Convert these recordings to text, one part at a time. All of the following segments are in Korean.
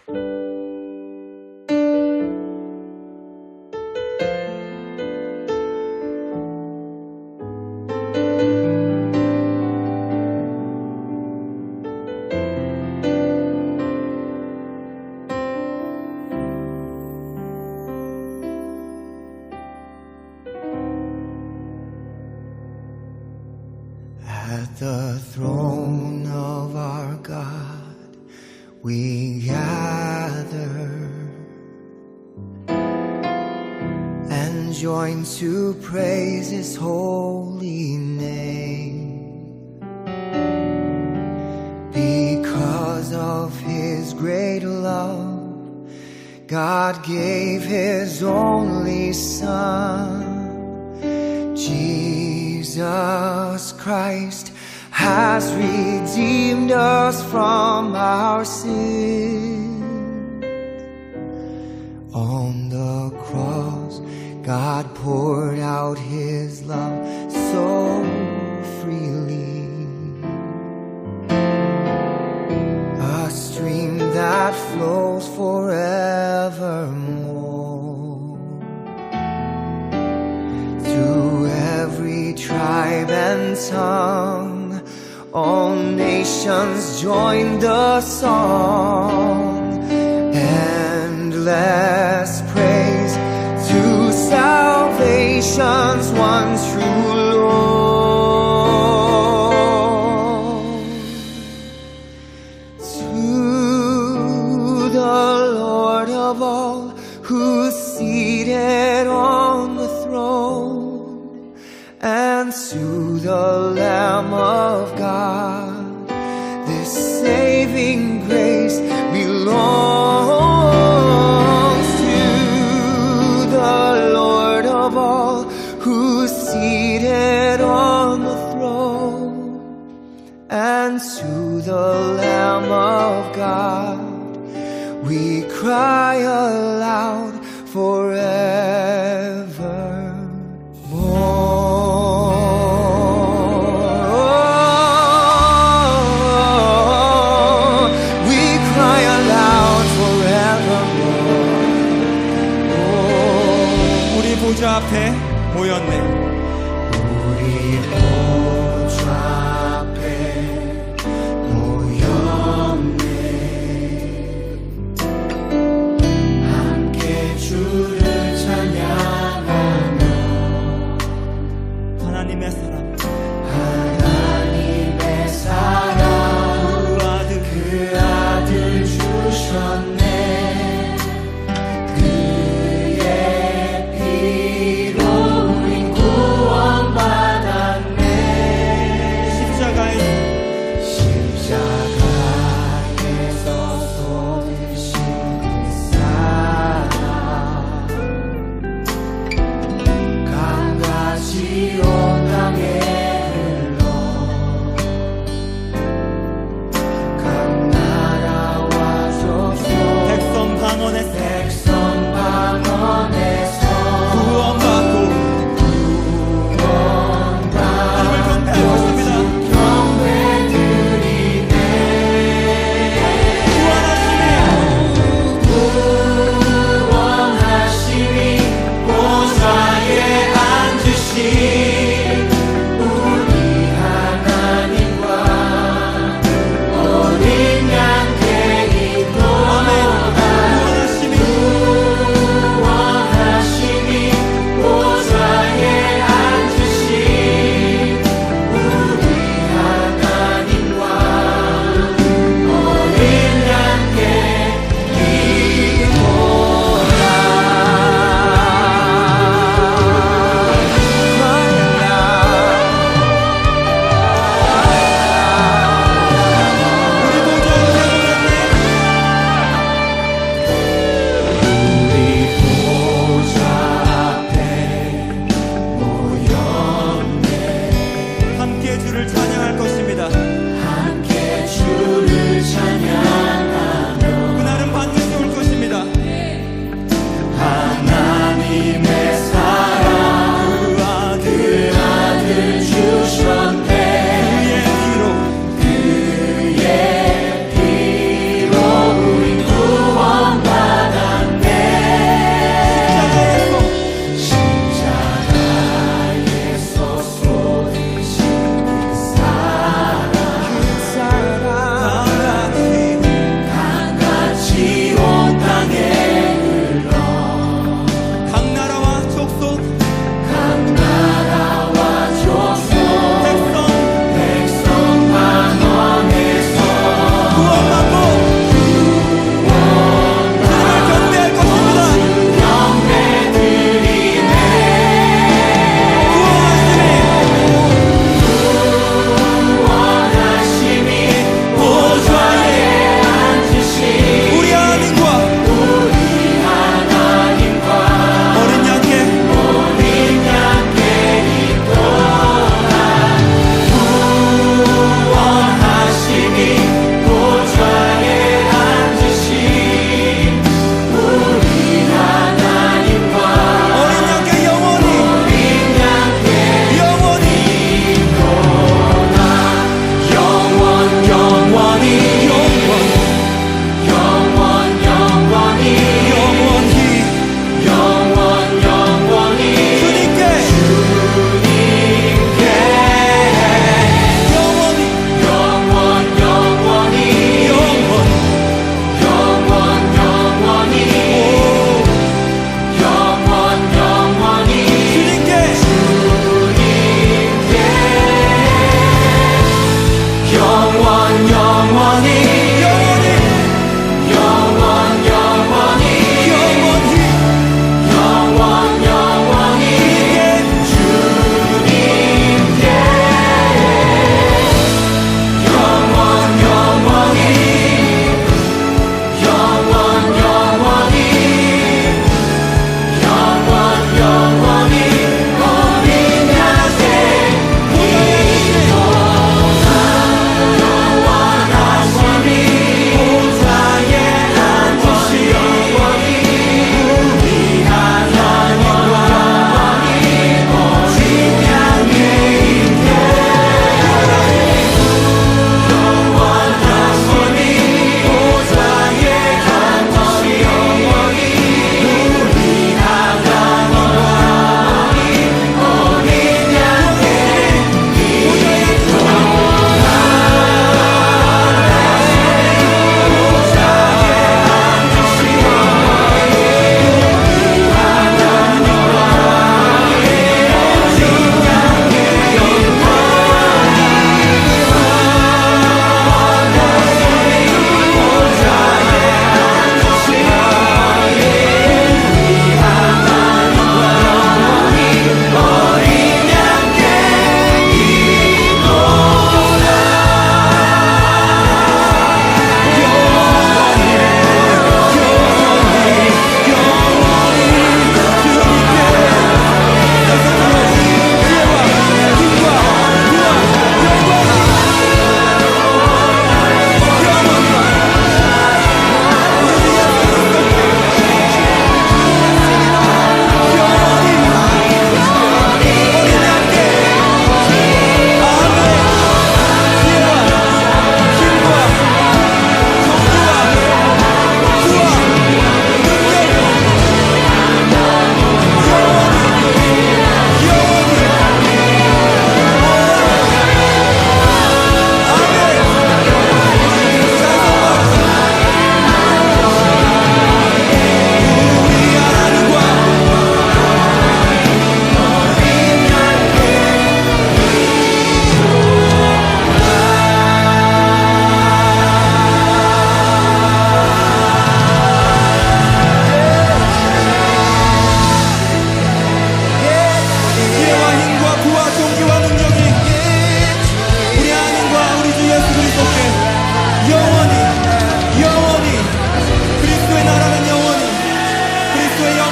At the throne of our God we gather and join to praise His holy name. Because of His great love, God gave His only Son. Jesus Christ has redeemed us from our sin. On the cross, God poured out His love so freely. A stream that flows forevermore. To every tribe and tongue, all nations join the song. Endless praise to salvation's one true Lord. To the Lord of all, who's seated on the throne, and to the Lamb of God, this saving grace belongs. To the Lord of all, who's seated on the throne, and to the Lamb of God, we cry aloud forevermore. 보좌 앞에 모였네. 우리 보좌 앞에 모였네. 함께 주를 찬양하며 하나님의 사랑, 하나님의 사랑, 그 아들 주셨네.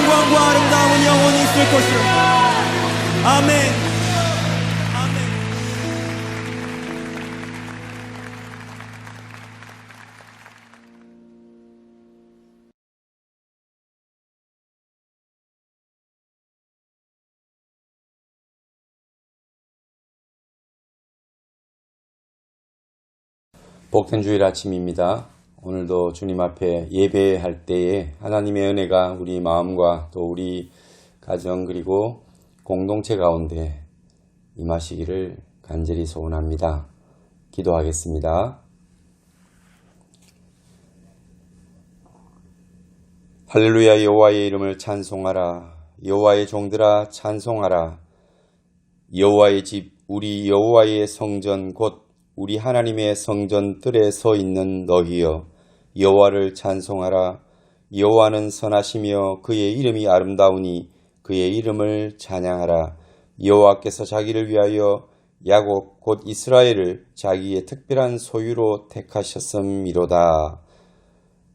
영광과 아름다움은 영원히 있을 것이라. 아멘. 복된 주일 아침입니다. 오늘도 주님 앞에 예배할 때에 하나님의 은혜가 우리 마음과 또 우리 가정 그리고 공동체 가운데 임하시기를 간절히 소원합니다. 기도하겠습니다. 할렐루야. 여호와의 이름을 찬송하라. 여호와의 종들아 찬송하라. 여호와의 집 우리 여호와의 성전 곧 우리 하나님의 성전 뜰에 서 있는 너희여, 여호와를 찬송하라. 여호와는 선하시며 그의 이름이 아름다우니 그의 이름을 찬양하라. 여호와께서 자기를 위하여 야곱 곧 이스라엘을 자기의 특별한 소유로 택하셨음이로다.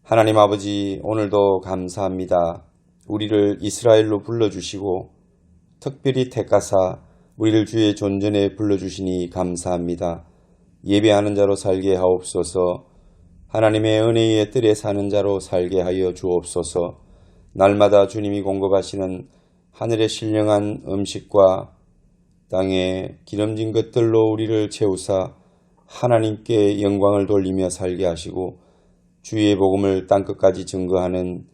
하나님 아버지, 오늘도 감사합니다. 우리를 이스라엘로 불러주시고 특별히 택하사 우리를 주의 존전에 불러주시니 감사합니다. 예배하는 자로 살게 하옵소서. 하나님의 은혜의 뜰에 사는 자로 살게 하여 주옵소서. 날마다 주님이 공급하시는 하늘의 신령한 음식과 땅의 기름진 것들로 우리를 채우사 하나님께 영광을 돌리며 살게 하시고 주의 복음을 땅끝까지 증거하는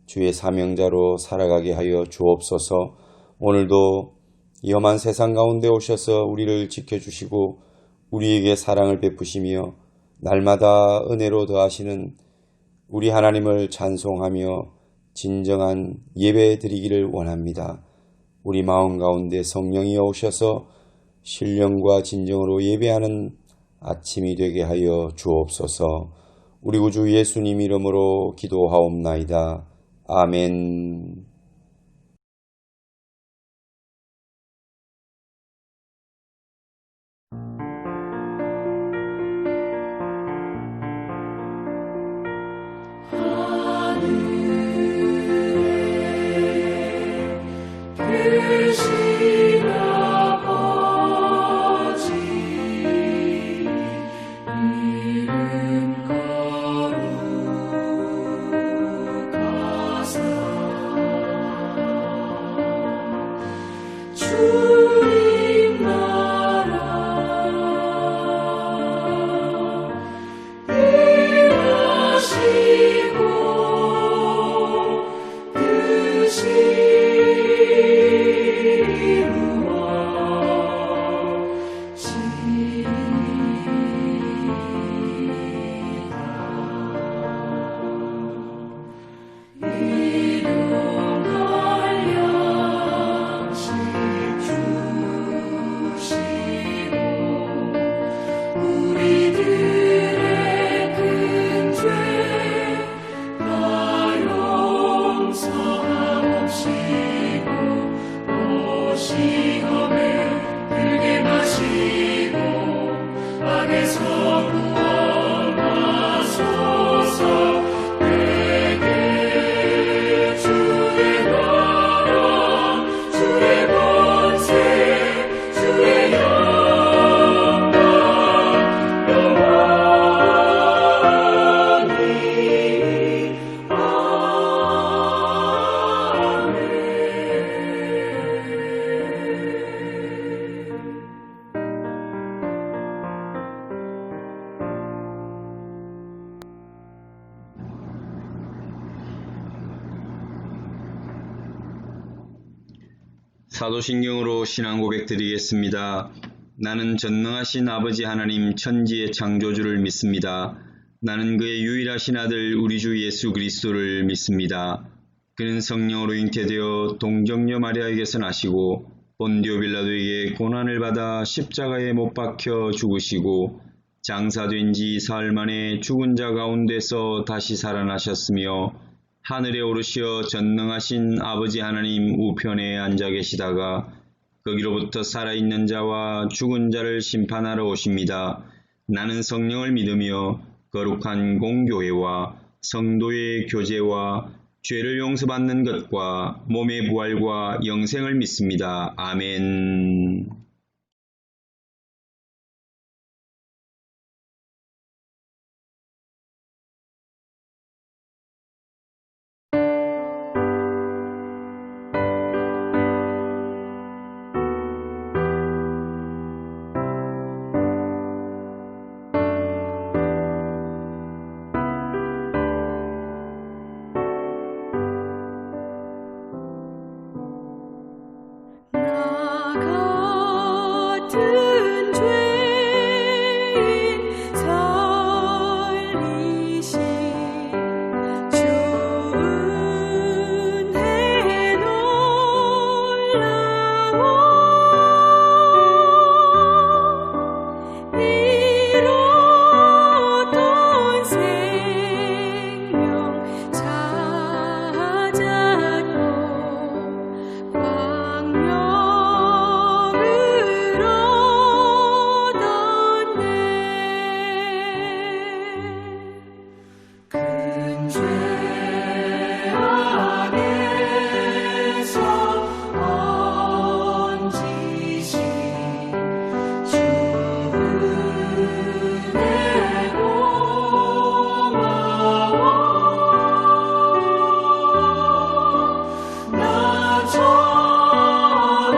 주의 사명자로 살아가게 하여 주옵소서. 오늘도 이 험한 세상 가운데 오셔서 우리를 지켜주시고 우리에게 사랑을 베푸시며 날마다 은혜로 더하시는 우리 하나님을 찬송하며 진정한 예배 드리기를 원합니다. 우리 마음 가운데 성령이 오셔서 신령과 진정으로 예배하는 아침이 되게 하여 주옵소서. 우리 구주 예수님 이름으로 기도하옵나이다. 아멘. 사도신경으로 신앙 고백 드리겠습니다. 나는 전능하신 아버지 하나님 천지의 창조주를 믿습니다. 나는 그의 유일하신 아들 우리 주 예수 그리스도를 믿습니다. 그는 성령으로 잉태되어 동정녀 마리아에게서 나시고 본디오 빌라도에게 고난을 받아 십자가에 못 박혀 죽으시고 장사된 지 사흘 만에 죽은 자 가운데서 다시 살아나셨으며 하늘에 오르시어 전능하신 아버지 하나님 우편에 앉아 계시다가 거기로부터 살아있는 자와 죽은 자를 심판하러 오십니다. 나는 성령을 믿으며 거룩한 공교회와 성도의 교제와 죄를 용서받는 것과 몸의 부활과 영생을 믿습니다. 아멘. 나 같은 죄인 살리신 주 은혜 놀라워 잃었던 생명 찾았고 광명을 얻었네. 큰 죄 안에서 얹으신 주 은혜 고마워. 나 처음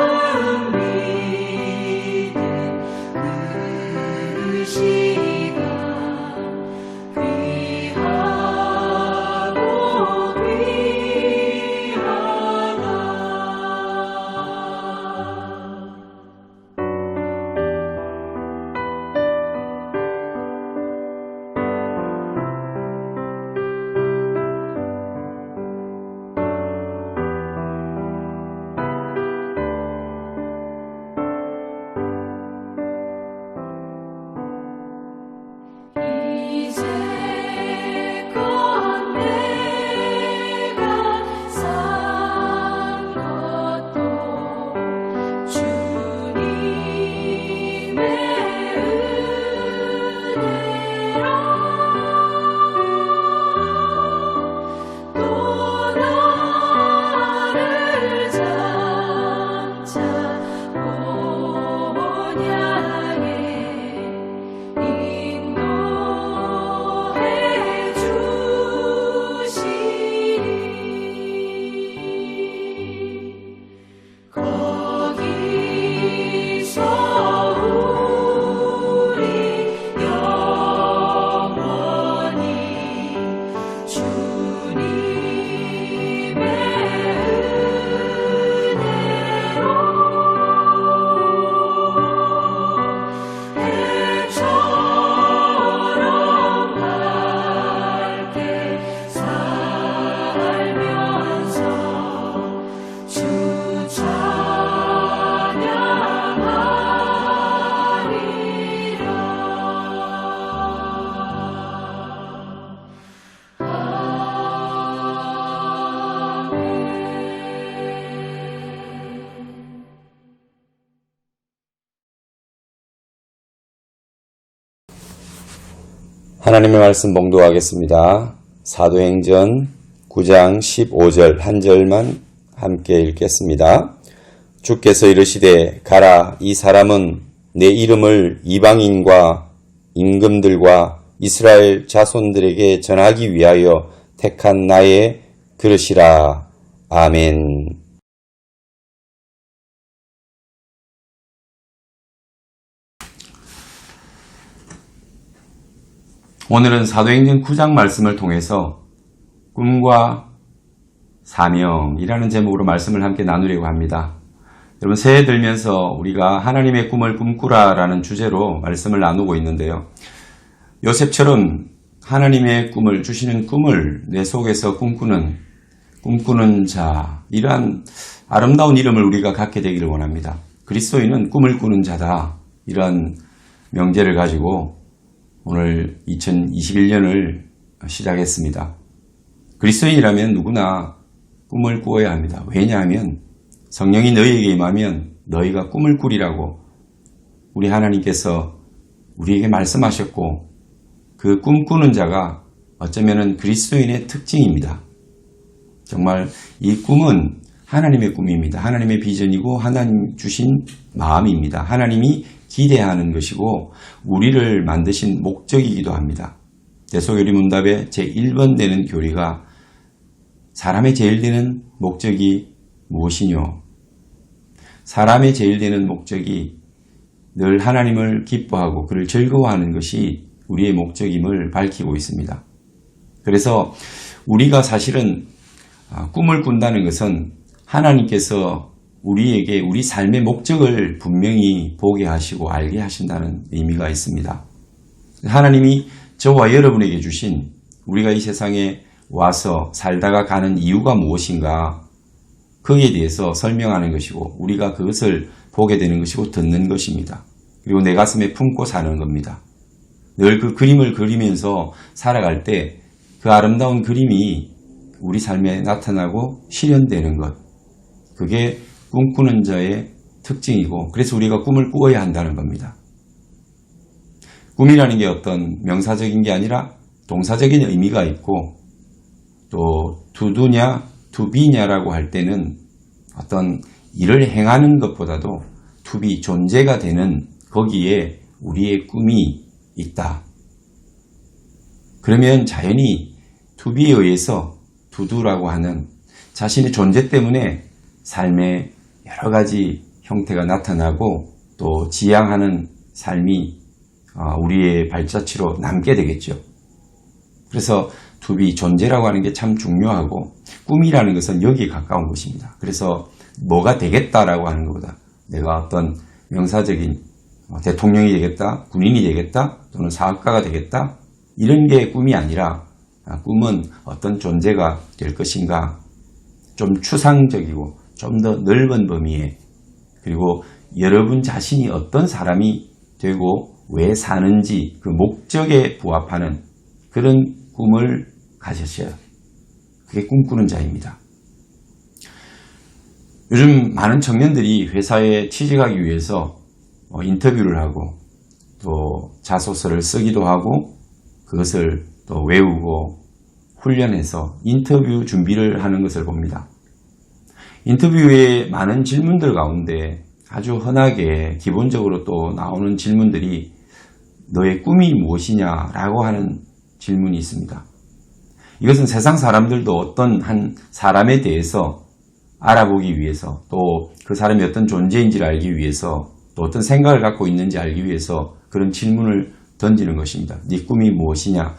믿은 그 시간 귀하고 귀하다. 이제껏 내가 산 것도 주님의 은혜라. 또 나를 장차 본향에 인도해 주시리. 거기서 우리 영원히 주님의 은혜로 해처럼 밝게 살면서 주 찬양하리라. 하나님의 말씀 봉독하겠습니다. 사도행전 9장 15절 한 절만 함께 읽겠습니다. 주께서 이르시되 가라, 이 사람은 내 이름을 이방인과 임금들과 이스라엘 자손들에게 전하기 위하여 택한 나의 그릇이라. 아멘. 오늘은 사도행전 9장 말씀을 통해서 꿈과 사명이라는 제목으로 말씀을 함께 나누려고 합니다. 여러분, 새해 들면서 우리가 하나님의 꿈을 꿈꾸라라는 주제로 말씀을 나누고 있는데요. 요셉처럼 하나님의 꿈을 주시는 꿈을 내 속에서 꿈꾸는 자, 이러한 아름다운 이름을 우리가 갖게 되기를 원합니다. 그리스도인은 꿈을 꾸는 자다, 이런 명제를 가지고 오늘 2021년을 시작했습니다. 그리스도인이라면 누구나 꿈을 꾸어야 합니다. 왜냐하면 성령이 너희에게 임하면 너희가 꿈을 꾸리라고 우리 하나님께서 우리에게 말씀하셨고, 그 꿈꾸는 자가 어쩌면 그리스도인의 특징입니다. 정말 이 꿈은 하나님의 꿈입니다. 하나님의 비전이고 하나님 주신 마음입니다. 하나님이 기대하는 것이고 우리를 만드신 목적이기도 합니다. 대소교리 문답의 제1번 되는 교리가 사람의 제일 되는 목적이 무엇이뇨? 사람의 제일 되는 목적이 늘 하나님을 기뻐하고 그를 즐거워하는 것이 우리의 목적임을 밝히고 있습니다. 그래서 우리가 사실은 꿈을 꾼다는 것은 하나님께서 우리에게 우리 삶의 목적을 분명히 보게 하시고 알게 하신다는 의미가 있습니다. 하나님이 저와 여러분에게 주신 우리가 이 세상에 와서 살다가 가는 이유가 무엇인가 거기에 대해서 설명하는 것이고 우리가 그것을 보게 되는 것이고 듣는 것입니다. 그리고 내 가슴에 품고 사는 겁니다. 늘 그 그림을 그리면서 살아갈 때 그 아름다운 그림이 우리 삶에 나타나고 실현되는 것. 그게 꿈꾸는 자의 특징이고 그래서 우리가 꿈을 꾸어야 한다는 겁니다. 꿈이라는 게 어떤 명사적인 게 아니라 동사적인 의미가 있고 또 to be냐라고 할 때는 어떤 일을 행하는 것보다도 to be, 존재가 되는 거기에 우리의 꿈이 있다. 그러면 자연히 to be에 의해서 to do라고 하는 자신의 존재 때문에 삶의 여러 가지 형태가 나타나고 또 지향하는 삶이 우리의 발자취로 남게 되겠죠. 그래서 to be, 존재라고 하는 게 참 중요하고 꿈이라는 것은 여기에 가까운 것입니다. 그래서 뭐가 되겠다라고 하는 것보다 내가 어떤 명사적인 대통령이 되겠다, 군인이 되겠다, 또는 사업가가 되겠다 이런 게 꿈이 아니라 꿈은 어떤 존재가 될 것인가 좀 추상적이고 좀 더 넓은 범위에 그리고 여러분 자신이 어떤 사람이 되고 왜 사는지 그 목적에 부합하는 그런 꿈을 가졌어요. 그게 꿈꾸는 자입니다. 요즘 많은 청년들이 회사에 취직하기 위해서 인터뷰를 하고 또 자소서를 쓰기도 하고 그것을 또 외우고 훈련해서 인터뷰 준비를 하는 것을 봅니다. 인터뷰에 많은 질문들 가운데 아주 흔하게 기본적으로 또 나오는 질문들이 너의 꿈이 무엇이냐라고 하는 질문이 있습니다. 이것은 세상 사람들도 어떤 한 사람에 대해서 알아보기 위해서 또 그 사람이 어떤 존재인지를 알기 위해서 또 어떤 생각을 갖고 있는지 알기 위해서 그런 질문을 던지는 것입니다. 네 꿈이 무엇이냐?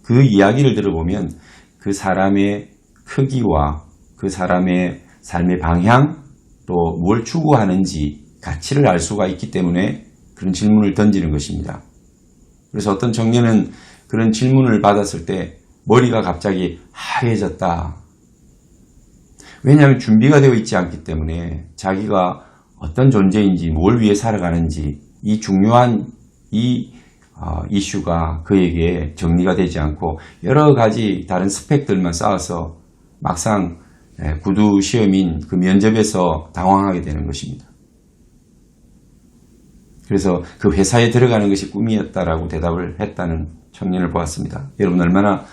그 이야기를 들어보면 그 사람의 크기와 그 사람의 삶의 방향 또 뭘 추구하는지 가치를 알 수가 있기 때문에 그런 질문을 던지는 것입니다. 그래서 어떤 청년은 그런 질문을 받았을 때 머리가 갑자기 하얘졌다. 왜냐하면 준비가 되어 있지 않기 때문에 자기가 어떤 존재인지 뭘 위해 살아가는지 이 중요한 이슈가 그에게 정리가 되지 않고 여러 가지 다른 스펙들만 쌓아서 막상 구두 시험인 그 면접에서 당황하게 되는 것입니다. 그래서 그 회사에 들어가는 것이 꿈이었다라고 대답을 했다는 청년을 보았습니다. 여러분 얼마나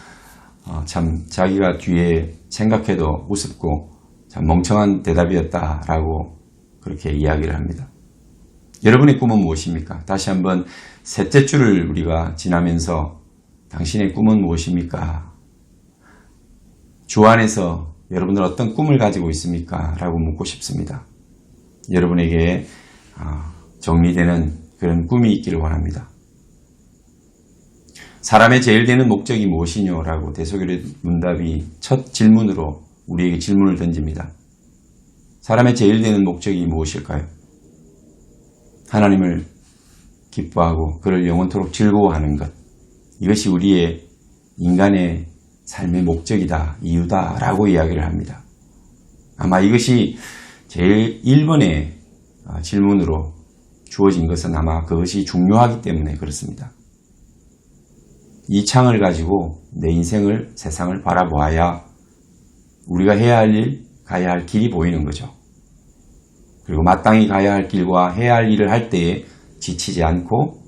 참 자기가 뒤에 생각해도 우습고 참 멍청한 대답이었다라고 그렇게 이야기를 합니다. 여러분의 꿈은 무엇입니까? 다시 한번 셋째 줄을 우리가 지나면서 당신의 꿈은 무엇입니까? 주 안에서 여러분들 어떤 꿈을 가지고 있습니까? 라고 묻고 싶습니다. 여러분에게 정리되는 그런 꿈이 있기를 원합니다. 사람의 제일 되는 목적이 무엇이뇨? 라고 대소교리 문답이 첫 질문으로 우리에게 질문을 던집니다. 사람의 제일 되는 목적이 무엇일까요? 하나님을 기뻐하고 그를 영원토록 즐거워하는 것. 이것이 우리의 인간의 삶의 목적이다, 이유다 라고 이야기를 합니다. 아마 이것이 제일 1번의 질문으로 주어진 것은 아마 그것이 중요하기 때문에 그렇습니다. 이 창을 가지고 내 인생을, 세상을 바라보아야 우리가 해야 할 일, 가야 할 길이 보이는 거죠. 그리고 마땅히 가야 할 길과 해야 할 일을 할 때에 지치지 않고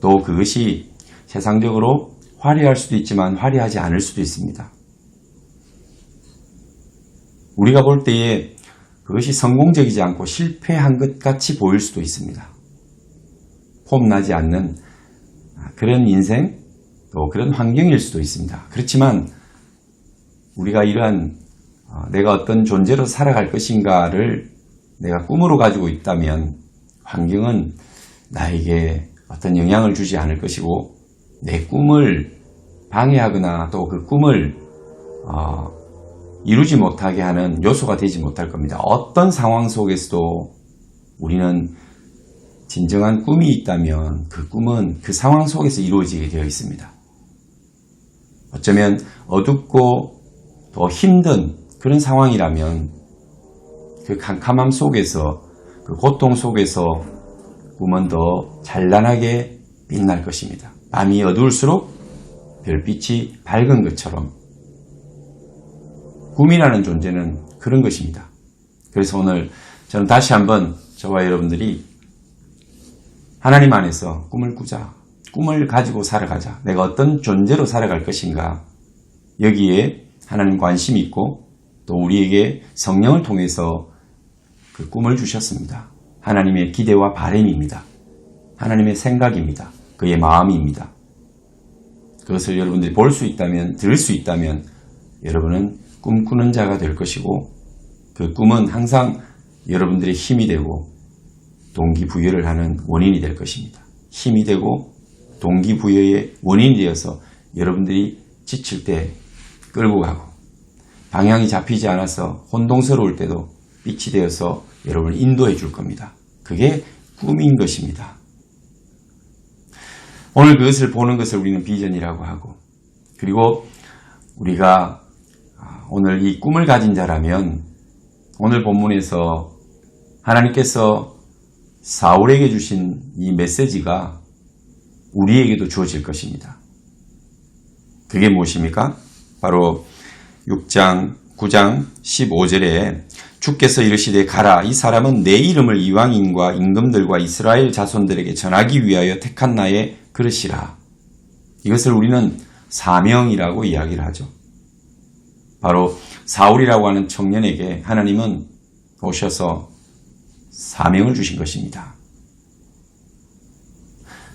또 그것이 세상적으로 화려할 수도 있지만 화려하지 않을 수도 있습니다. 우리가 볼 때에 그것이 성공적이지 않고 실패한 것 같이 보일 수도 있습니다. 폼나지 않는 그런 인생, 또 그런 환경일 수도 있습니다. 그렇지만 우리가 이러한 내가 어떤 존재로 살아갈 것인가를 내가 꿈으로 가지고 있다면 환경은 나에게 어떤 영향을 주지 않을 것이고 내 꿈을 방해하거나 또 그 꿈을 이루지 못하게 하는 요소가 되지 못할 겁니다. 어떤 상황 속에서도 우리는 진정한 꿈이 있다면 그 꿈은 그 상황 속에서 이루어지게 되어 있습니다. 어쩌면 어둡고 더 힘든 그런 상황이라면 그 캄캄함 속에서 그 고통 속에서 꿈은 더 찬란하게 빛날 것입니다. 밤이 어두울수록 별빛이 밝은 것처럼 꿈이라는 존재는 그런 것입니다. 그래서 오늘 저는 다시 한번 저와 여러분들이 하나님 안에서 꿈을 꾸자. 꿈을 가지고 살아가자. 내가 어떤 존재로 살아갈 것인가. 여기에 하나님 관심이 있고 또 우리에게 성령을 통해서 그 꿈을 주셨습니다. 하나님의 기대와 바람입니다. 하나님의 생각입니다. 그의 마음입니다. 그것을 여러분들이 볼 수 있다면, 들을 수 있다면 여러분은 꿈꾸는 자가 될 것이고 그 꿈은 항상 여러분들의 힘이 되고 동기부여를 하는 원인이 될 것입니다. 힘이 되고 동기부여의 원인이 되어서 여러분들이 지칠 때 끌고 가고 방향이 잡히지 않아서 혼동스러울 때도 빛이 되어서 여러분을 인도해 줄 겁니다. 그게 꿈인 것입니다. 오늘 그것을 보는 것을 우리는 비전이라고 하고 그리고 우리가 오늘 이 꿈을 가진 자라면 오늘 본문에서 하나님께서 사울에게 주신 이 메시지가 우리에게도 주어질 것입니다. 그게 무엇입니까? 바로 6장, 9장, 15절에 주께서 이르시되 가라 이 사람은 내 이름을 이방인과 임금들과 이스라엘 자손들에게 전하기 위하여 택한 나의 그릇이라. 이것을 우리는 사명이라고 이야기를 하죠. 바로 사울이라고 하는 청년에게 하나님은 오셔서 사명을 주신 것입니다.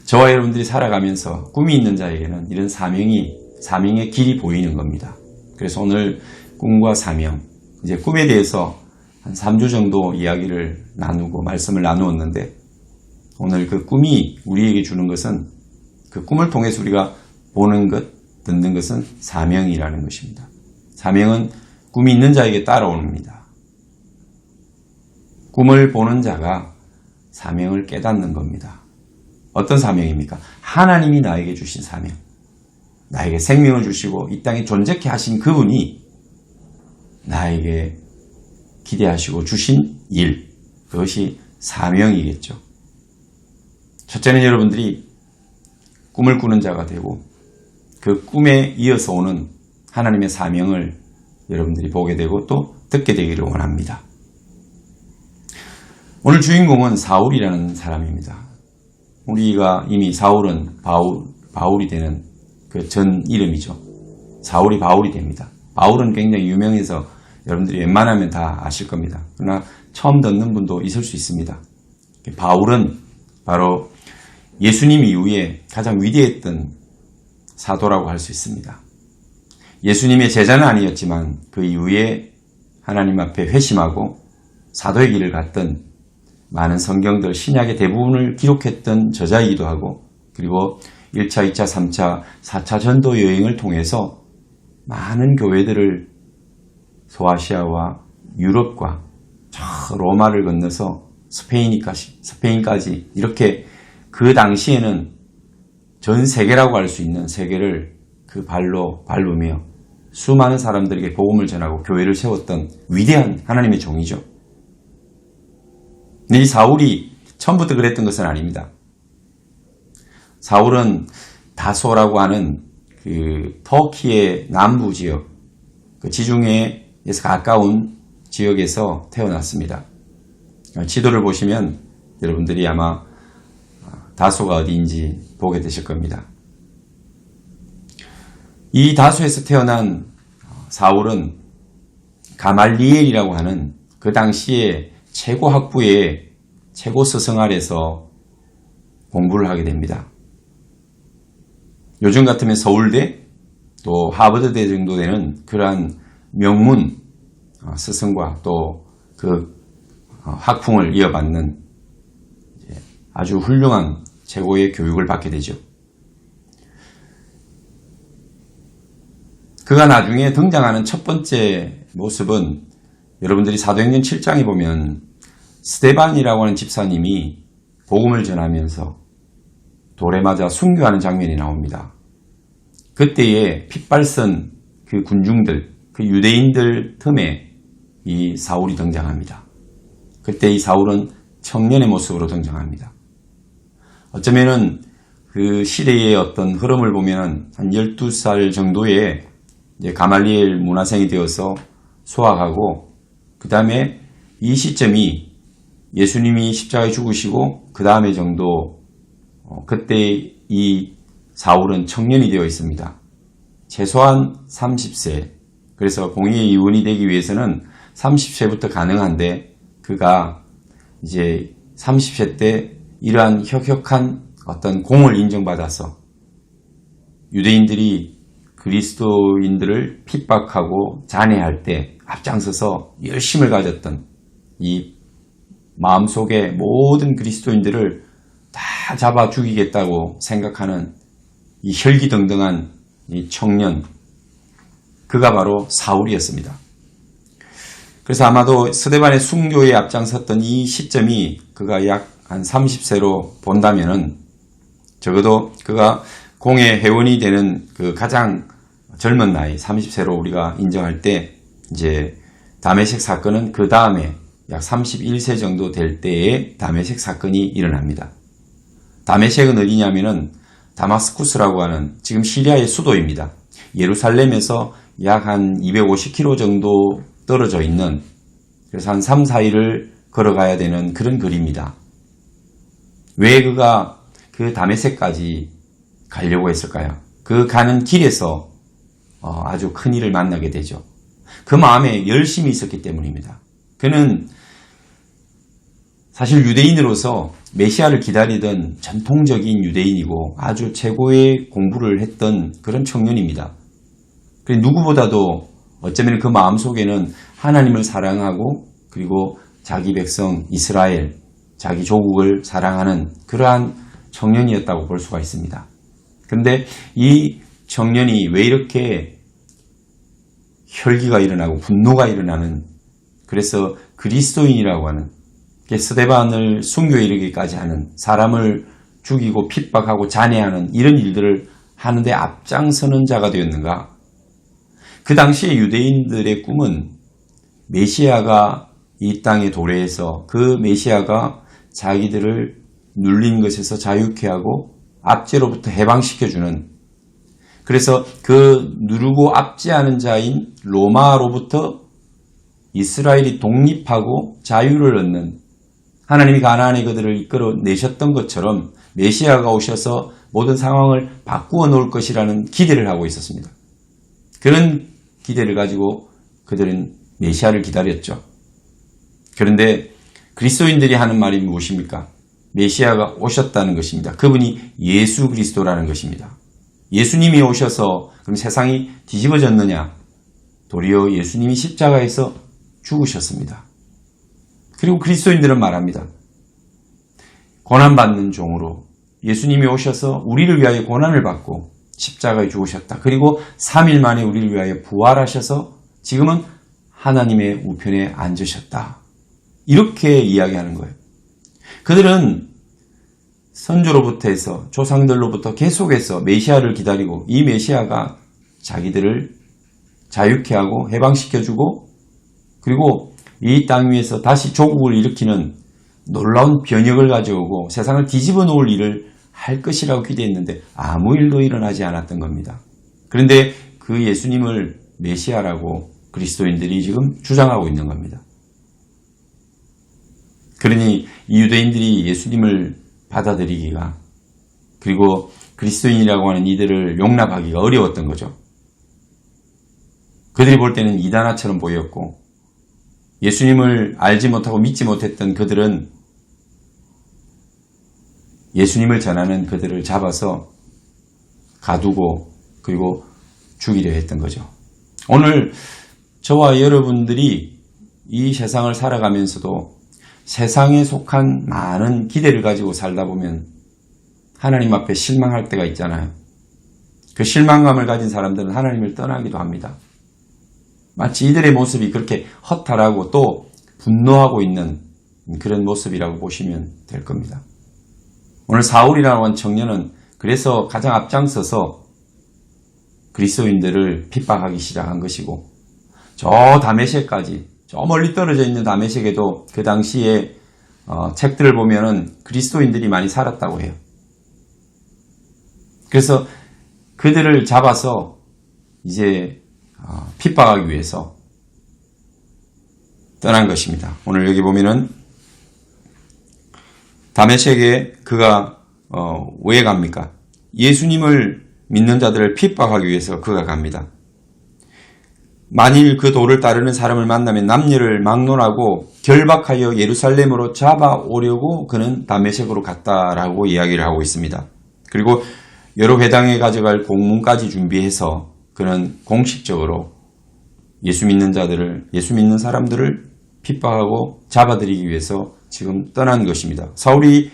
저와 여러분들이 살아가면서 꿈이 있는 자에게는 이런 사명의 길이 보이는 겁니다. 그래서 오늘 꿈과 사명, 이제 꿈에 대해서 한 3주 정도 이야기를 나누고 말씀을 나누었는데 오늘 그 꿈이 우리에게 주는 것은 그 꿈을 통해서 우리가 보는 것, 듣는 것은 사명이라는 것입니다. 사명은 꿈이 있는 자에게 따라옵니다. 꿈을 보는 자가 사명을 깨닫는 겁니다. 어떤 사명입니까? 하나님이 나에게 주신 사명. 나에게 생명을 주시고 이 땅에 존재케 하신 그분이 나에게 기대하시고 주신 일. 그것이 사명이겠죠. 첫째는 여러분들이 꿈을 꾸는 자가 되고 그 꿈에 이어서 오는 하나님의 사명을 여러분들이 보게 되고 또 듣게 되기를 원합니다. 오늘 주인공은 사울이라는 사람입니다. 우리가 이미 사울은 바울이 되는 그 전 이름이죠. 사울이 바울이 됩니다. 바울은 굉장히 유명해서 여러분들이 웬만하면 다 아실 겁니다. 그러나 처음 듣는 분도 있을 수 있습니다. 바울은 바로 예수님 이후에 가장 위대했던 사도라고 할 수 있습니다. 예수님의 제자는 아니었지만 그 이후에 하나님 앞에 회심하고 사도의 길을 갔던 많은 성경들, 신약의 대부분을 기록했던 저자이기도 하고 그리고 1차, 2차, 3차, 4차 전도 여행을 통해서 많은 교회들을 소아시아와 유럽과 저 로마를 건너서 스페인까지 이렇게 그 당시에는 전 세계라고 할 수 있는 세계를 그 발로 밟으며 수많은 사람들에게 복음을 전하고 교회를 세웠던 위대한 하나님의 종이죠. 근데 이 사울이 처음부터 그랬던 것은 아닙니다. 사울은 다소라고 하는 그 터키의 남부 지역, 그 지중해에서 가까운 지역에서 태어났습니다. 지도를 보시면 여러분들이 아마 다소가 어디인지 보게 되실 겁니다. 이 다소에서 태어난 사울은 가말리엘이라고 하는 그 당시에 최고 학부의 최고 스승 아래서 공부를 하게 됩니다. 요즘 같으면 서울대 또 하버드대 정도 되는 그러한 명문 스승과 또 그 학풍을 이어받는 아주 훌륭한 최고의 교육을 받게 되죠. 그가 나중에 등장하는 첫 번째 모습은 여러분들이 사도행전 7장에 보면 스데반이라고 하는 집사님이 복음을 전하면서 돌에 맞아 순교하는 장면이 나옵니다. 그때에 핏발선 그 군중들, 그 유대인들 틈에 이 사울이 등장합니다. 그때 이 사울은 청년의 모습으로 등장합니다. 어쩌면은 그 시대의 어떤 흐름을 보면 한 12살 정도에 이제 가말리엘 문화생이 되어서 수학하고 그 다음에 이 시점이 예수님이 십자가에 죽으시고 그 다음에 정도 그때 이 사울은 청년이 되어 있습니다. 최소한 30세. 그래서 공의의 이원이 되기 위해서는 30세부터 가능한데 그가 이제 30세 때 이러한 혁혁한 어떤 공을 인정받아서 유대인들이 그리스도인들을 핍박하고 잔해할 때 앞장서서 열심을 가졌던 이 마음속에 모든 그리스도인들을 다 잡아 죽이겠다고 생각하는 이 혈기등등한 이 청년, 그가 바로 사울이었습니다. 그래서 아마도 스데반의 순교에 앞장섰던 이 시점이 그가 약 한 30세로 본다면은 적어도 그가 공의 회원이 되는 그 가장 젊은 나이 30세로 우리가 인정할 때 이제 다메섹 사건은 그 다음에 약 31세 정도 될 때에 다메섹 사건이 일어납니다. 다메섹은 어디냐면은 다마스쿠스라고 하는 지금 시리아의 수도입니다. 예루살렘에서 약 한 250km 정도 떨어져 있는, 그래서 한 3, 4일을 걸어가야 되는 그런 거리입니다. 왜 그가 그 다메섹까지 가려고 했을까요? 그 가는 길에서 아주 큰 일을 만나게 되죠. 그 마음에 열심이 있었기 때문입니다. 그는 사실 유대인으로서 메시아를 기다리던 전통적인 유대인이고 아주 최고의 공부를 했던 그런 청년입니다. 누구보다도 어쩌면 그 마음속에는 하나님을 사랑하고 그리고 자기 백성 이스라엘, 자기 조국을 사랑하는 그러한 청년이었다고 볼 수가 있습니다. 그런데 이 청년이 왜 이렇게 혈기가 일어나고 분노가 일어나는, 그래서 그리스도인이라고 하는 스데반을 순교에 이르기까지 하는, 사람을 죽이고 핍박하고 잔해하는 이런 일들을 하는데 앞장서는 자가 되었는가? 그 당시에 유대인들의 꿈은 메시아가 이 땅에 도래해서 그 메시아가 자기들을 눌린 것에서 자유케 하고 압제로부터 해방시켜주는, 그래서 그 누르고 압제하는 자인 로마로부터 이스라엘이 독립하고 자유를 얻는, 하나님이 가나안의 그들을 이끌어내셨던 것처럼 메시아가 오셔서 모든 상황을 바꾸어 놓을 것이라는 기대를 하고 있었습니다. 그런 기대를 가지고 그들은 메시아를 기다렸죠. 그런데 그리스도인들이 하는 말이 무엇입니까? 메시아가 오셨다는 것입니다. 그분이 예수 그리스도라는 것입니다. 예수님이 오셔서 그럼 세상이 뒤집어졌느냐? 도리어 예수님이 십자가에서 죽으셨습니다. 그리고 그리스도인들은 말합니다. 고난받는 종으로 예수님이 오셔서 우리를 위하여 고난을 받고 십자가에 죽으셨다. 그리고 3일 만에 우리를 위하여 부활하셔서 지금은 하나님의 우편에 앉으셨다. 이렇게 이야기하는 거예요. 그들은 선조로부터 해서 조상들로부터 계속해서 메시아를 기다리고 이 메시아가 자기들을 자유케 하고 해방시켜주고 그리고 이 땅 위에서 다시 조국을 일으키는 놀라운 변혁을 가져오고 세상을 뒤집어 놓을 일을 할 것이라고 기대했는데 아무 일도 일어나지 않았던 겁니다. 그런데 그 예수님을 메시아라고 그리스도인들이 지금 주장하고 있는 겁니다. 그러니 이 유대인들이 예수님을 받아들이기가, 그리고 그리스도인이라고 하는 이들을 용납하기가 어려웠던 거죠. 그들이 볼 때는 이단아처럼 보였고 예수님을 알지 못하고 믿지 못했던 그들은 예수님을 전하는 그들을 잡아서 가두고 그리고 죽이려 했던 거죠. 오늘 저와 여러분들이 이 세상을 살아가면서도 세상에 속한 많은 기대를 가지고 살다 보면 하나님 앞에 실망할 때가 있잖아요. 그 실망감을 가진 사람들은 하나님을 떠나기도 합니다. 마치 이들의 모습이 그렇게 허탈하고 또 분노하고 있는 그런 모습이라고 보시면 될 겁니다. 오늘 사울이라는 청년은 그래서 가장 앞장서서 그리스도인들을 핍박하기 시작한 것이고 저 다메섹까지 저 멀리 떨어져 있는 다메섹에도 그 당시에 책들을 보면은 그리스도인들이 많이 살았다고 해요. 그래서 그들을 잡아서 이제 핍박하기 위해서 떠난 것입니다. 오늘 여기 보면은 다메섹에 그가 왜 갑니까? 예수님을 믿는 자들을 핍박하기 위해서 그가 갑니다. 만일 그 도를 따르는 사람을 만나면 남녀를 막론하고 결박하여 예루살렘으로 잡아오려고 그는 다메섹으로 갔다라고 이야기를 하고 있습니다. 그리고 여러 회당에 가져갈 공문까지 준비해서 그는 공식적으로 예수 믿는 사람들을 핍박하고 잡아들이기 위해서 지금 떠난 것입니다. 사울이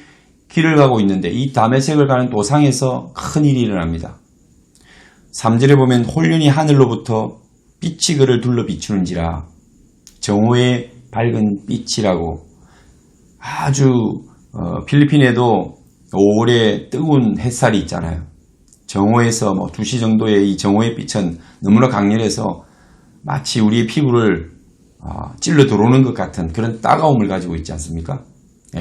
길을 가고 있는데 이 다메섹을 가는 도상에서 큰 일이 일어납니다. 3절에 보면 홀륜이 하늘로부터 빛이 그를 둘러 비추는지라 정오의 밝은 빛이라고 아주 필리핀에도 5월에 뜨거운 햇살이 있잖아요. 정오에서 2시 정도의 이 정오의 빛은 너무나 강렬해서 마치 우리의 피부를 찔러 들어오는 것 같은 그런 따가움을 가지고 있지 않습니까?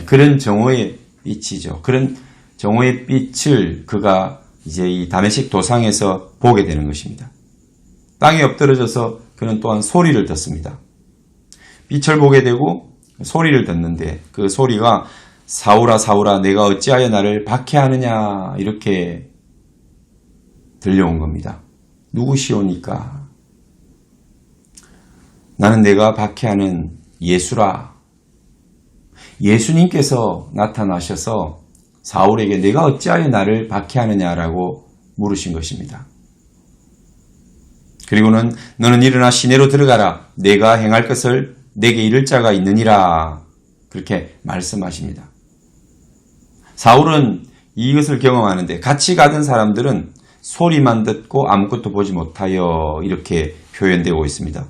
그런 정오의 빛이죠. 그런 정오의 빛을 그가 이제 이 다메섹 도상에서 보게 되는 것입니다. 땅에 엎드러져서 그는 또한 소리를 듣습니다. 빛을 보게 되고 소리를 듣는데 그 소리가 사울아 사울아 내가 어찌하여 나를 박해하느냐 이렇게 들려온 겁니다. 누구시오니까? 나는 내가 박해하는 예수라. 예수님께서 나타나셔서 사울에게 내가 어찌하여 나를 박해하느냐라고 물으신 것입니다. 그리고는 너는 일어나 시내로 들어가라. 내가 행할 것을 내게 이를 자가 있느니라. 그렇게 말씀하십니다. 사울은 이것을 경험하는데 같이 가던 사람들은 소리만 듣고 아무것도 보지 못하여 이렇게 표현되고 있습니다.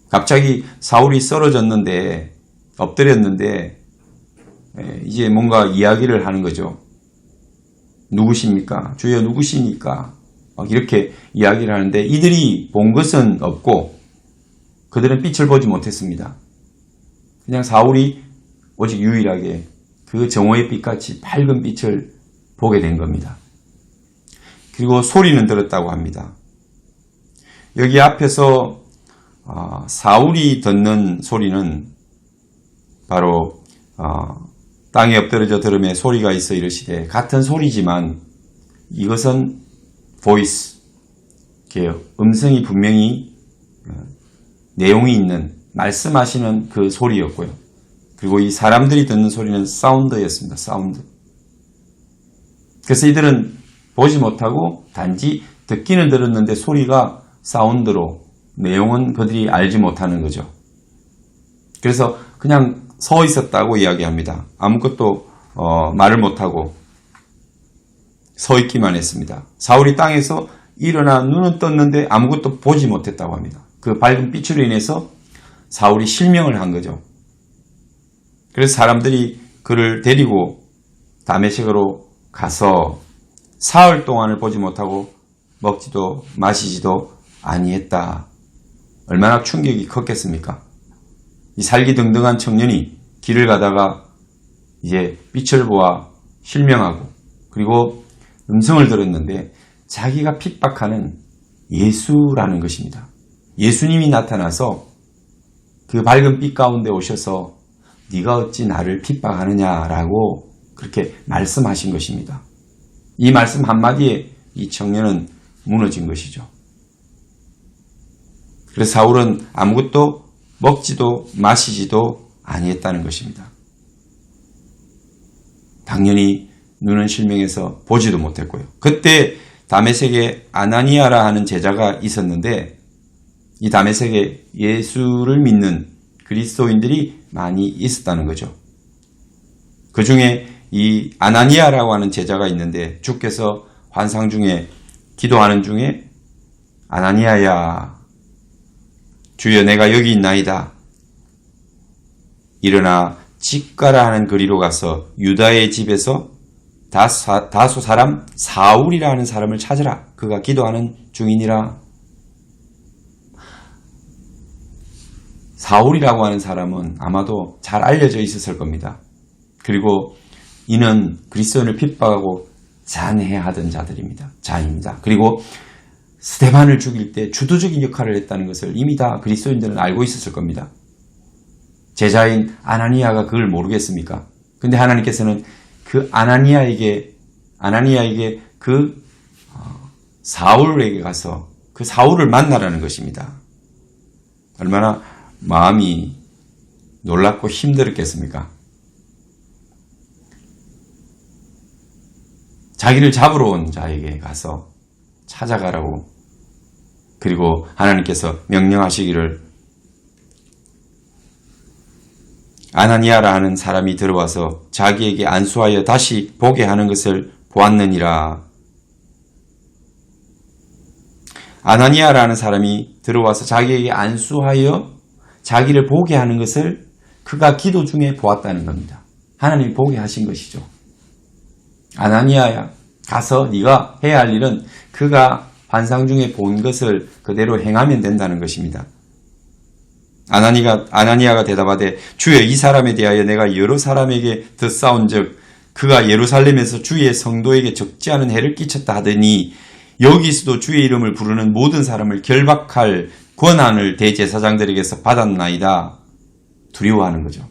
갑자기 사울이 쓰러졌는데 엎드렸는데 이제 뭔가 이야기를 하는 거죠. 누구십니까? 주여 누구시니까? 막 이렇게 이야기를 하는데 이들이 본 것은 없고 그들은 빛을 보지 못했습니다. 그냥 사울이 오직 유일하게 그 정오의 빛같이 밝은 빛을 보게 된 겁니다. 그리고 소리는 들었다고 합니다. 여기 앞에서 사울이 듣는 소리는 바로 땅에 엎드러져 들음에 소리가 있어 이르시되 같은 소리지만 이것은 보이스, 음성이 분명히 내용이 있는 말씀하시는 그 소리였고요. 그리고 이 사람들이 듣는 소리는 사운드였습니다. 사운드. 그래서 이들은 보지 못하고 단지 듣기는 들었는데 소리가 사운드로 내용은 그들이 알지 못하는 거죠. 그래서 그냥 서 있었다고 이야기합니다. 아무것도 말을 못하고 서 있기만 했습니다. 사울이 땅에서 일어나 눈은 떴는데 아무것도 보지 못했다고 합니다. 그 밝은 빛으로 인해서 사울이 실명을 한 거죠. 그래서 사람들이 그를 데리고 다메섹으로 가서 사흘 동안을 보지 못하고 먹지도 마시지도 아니했다. 얼마나 충격이 컸겠습니까? 이 살기등등한 청년이 길을 가다가 이제 빛을 보아 실명하고 그리고 음성을 들었는데 자기가 핍박하는 예수라는 것입니다. 예수님이 나타나서 그 밝은 빛 가운데 오셔서 네가 어찌 나를 핍박하느냐라고 그렇게 말씀하신 것입니다. 이 말씀 한마디에 이 청년은 무너진 것이죠. 그래서 사울은 아무것도 먹지도 마시지도 아니했다는 것입니다. 당연히 눈은 실명해서 보지도 못했고요. 그때 다메섹에 아나니아라 하는 제자가 있었는데 이 다메섹에 예수를 믿는 그리스도인들이 많이 있었다는 거죠. 그 중에 이 아나니아라고 하는 제자가 있는데 주께서 환상 중에 기도하는 중에 아나니아야 주여 내가 여기 있나이다. 일어나 집가라 하는 거리로 가서 유다의 집에서 다소 사람 사울이라 하는 사람을 찾으라. 그가 기도하는 중이니라. 사울이라고 하는 사람은 아마도 잘 알려져 있었을 겁니다. 그리고 이는 그리스도인을 핍박하고 잔해하던 자입니다. 그리고 스데반을 죽일 때 주도적인 역할을 했다는 것을 이미 다 그리스도인들은 알고 있었을 겁니다. 제자인 아나니아가 그걸 모르겠습니까? 근데 하나님께서는 그 아나니아에게 그 사울에게 가서 그 사울을 만나라는 것입니다. 얼마나 마음이 놀랍고 힘들었겠습니까? 자기를 잡으러 온 자에게 가서 찾아가라고 그리고 하나님께서 명령하시기를 아나니아라 하는 사람이 들어와서 자기에게 안수하여 다시 보게 하는 것을 보았느니라. 아나니아라는 사람이 들어와서 자기에게 안수하여 자기를 보게 하는 것을 그가 기도 중에 보았다는 겁니다. 하나님이 보게 하신 것이죠. 아나니아야 가서 네가 해야 할 일은 그가 환상 중에 본 것을 그대로 행하면 된다는 것입니다. 아나니아가 대답하되 주여 이 사람에 대하여 내가 여러 사람에게 듣사온즉 그가 예루살렘에서 주의 성도에게 적지 않은 해를 끼쳤다 하더니 여기서도 주의 이름을 부르는 모든 사람을 결박할 권한을 대제사장들에게서 받았나이다. 두려워하는 거죠.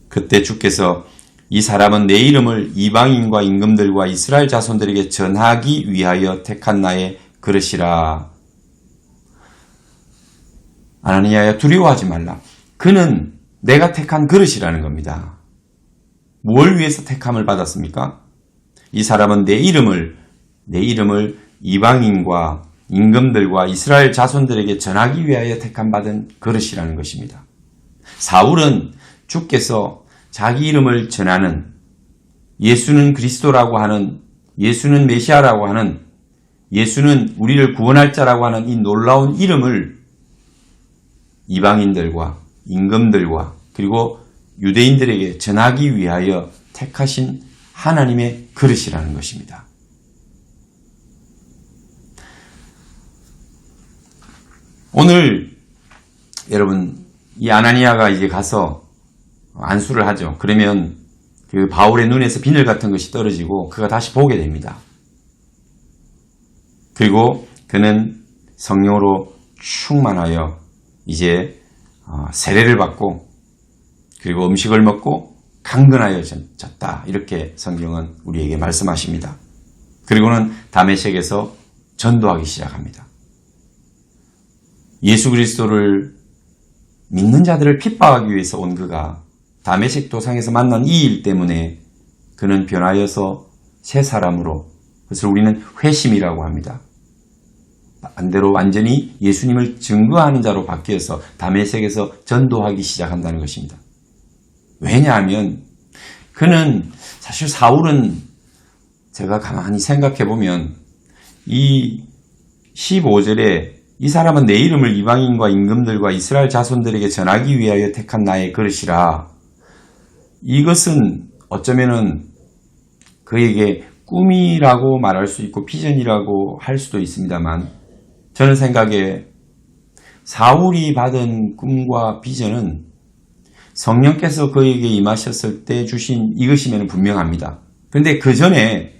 그때 주께서 이 사람은 내 이름을 이방인과 임금들과 이스라엘 자손들에게 전하기 위하여 택한 나의 그릇이라. 아나니아야 두려워하지 말라. 그는 내가 택한 그릇이라는 겁니다. 뭘 위해서 택함을 받았습니까? 이 사람은 내 이름을 이방인과 임금들과 이스라엘 자손들에게 전하기 위하여 택함 받은 그릇이라는 것입니다. 사울은 주께서 자기 이름을 전하는 예수는 그리스도라고 하는 예수는 메시아라고 하는 예수는 우리를 구원할 자라고 하는 이 놀라운 이름을 이방인들과 임금들과 그리고 유대인들에게 전하기 위하여 택하신 하나님의 그릇이라는 것입니다. 오늘 여러분 이 아나니아가 이제 가서 안수를 하죠. 그러면 그 바울의 눈에서 비늘 같은 것이 떨어지고 그가 다시 보게 됩니다. 그리고 그는 성령으로 충만하여 이제 세례를 받고 그리고 음식을 먹고 강건하여졌다. 이렇게 성경은 우리에게 말씀하십니다. 그리고는 다메섹에서 전도하기 시작합니다. 예수 그리스도를 믿는 자들을 핍박하기 위해서 온 그가 다메섹 도상에서 만난 이 일 때문에 그는 변하여서 새 사람으로 그것을 우리는 회심이라고 합니다. 반대로 완전히 예수님을 증거하는 자로 바뀌어서 다메섹에서 전도하기 시작한다는 것입니다. 왜냐하면 그는 사실 사울은 제가 가만히 생각해 보면 이 15절에 이 사람은 내 이름을 이방인과 임금들과 이스라엘 자손들에게 전하기 위하여 택한 나의 그릇이라. 이것은 어쩌면은 그에게 꿈이라고 말할 수 있고 비전이라고 할 수도 있습니다만 저는 생각에 사울이 받은 꿈과 비전은 성령께서 그에게 임하셨을 때 주신 이것이면 분명합니다. 그런데 그 전에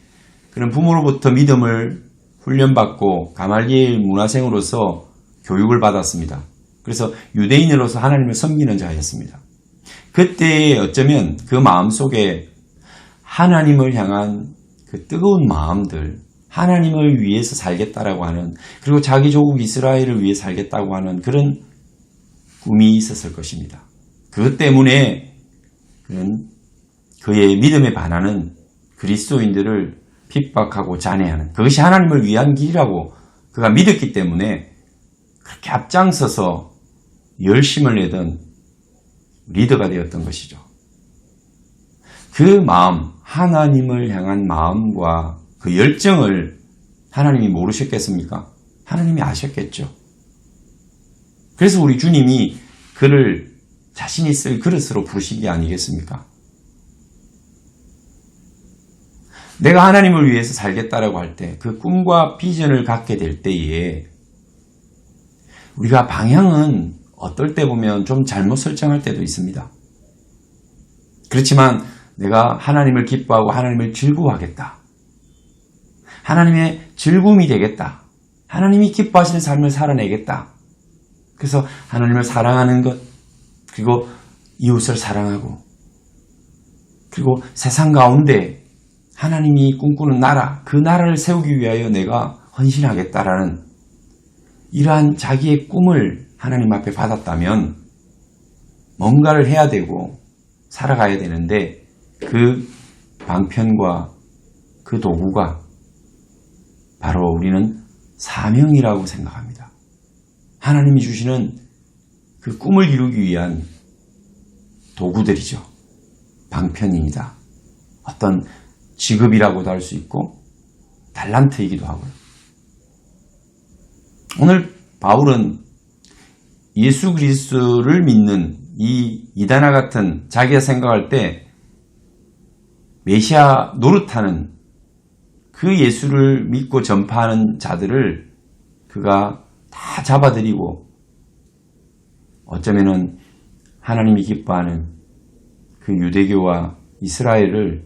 그는 부모로부터 믿음을 훈련받고 가말리엘 문화생으로서 교육을 받았습니다. 그래서 유대인으로서 하나님을 섬기는 자였습니다. 그때 어쩌면 그 마음속에 하나님을 향한 그 뜨거운 마음들, 하나님을 위해서 살겠다라고 하는, 그리고 자기 조국 이스라엘을 위해 살겠다고 하는 그런 꿈이 있었을 것입니다. 그것 때문에 그는 그의 믿음에 반하는 그리스도인들을 핍박하고 잔해하는, 그것이 하나님을 위한 길이라고 그가 믿었기 때문에 그렇게 앞장서서 열심을 내던 리더가 되었던 것이죠. 그 마음, 하나님을 향한 마음과 그 열정을 하나님이 모르셨겠습니까? 하나님이 아셨겠죠. 그래서 우리 주님이 그를 자신이 쓸 그릇으로 부르신 게 아니겠습니까? 내가 하나님을 위해서 살겠다라고 할 때, 그 꿈과 비전을 갖게 될 때에 우리가 방향은 어떨 때 보면 좀 잘못 설정할 때도 있습니다. 그렇지만 내가 하나님을 기뻐하고 하나님을 즐거워하겠다. 하나님의 즐거움이 되겠다. 하나님이 기뻐하시는 삶을 살아내겠다. 그래서 하나님을 사랑하는 것, 그리고 이웃을 사랑하고, 그리고 세상 가운데 하나님이 꿈꾸는 나라, 그 나라를 세우기 위하여 내가 헌신하겠다라는 이러한 자기의 꿈을 하나님 앞에 받았다면 뭔가를 해야 되고 살아가야 되는데, 그 방편과 그 도구가 바로 우리는 사명이라고 생각합니다. 하나님이 주시는 그 꿈을 이루기 위한 도구들이죠. 방편입니다. 어떤 직업이라고도 할 수 있고 달란트이기도 하고요. 오늘 바울은 예수 그리스도를 믿는 이 이단아 같은, 자기가 생각할 때 메시아 노릇하는 그 예수를 믿고 전파하는 자들을 그가 다 잡아들이고, 어쩌면은 하나님이 기뻐하는 그 유대교와 이스라엘을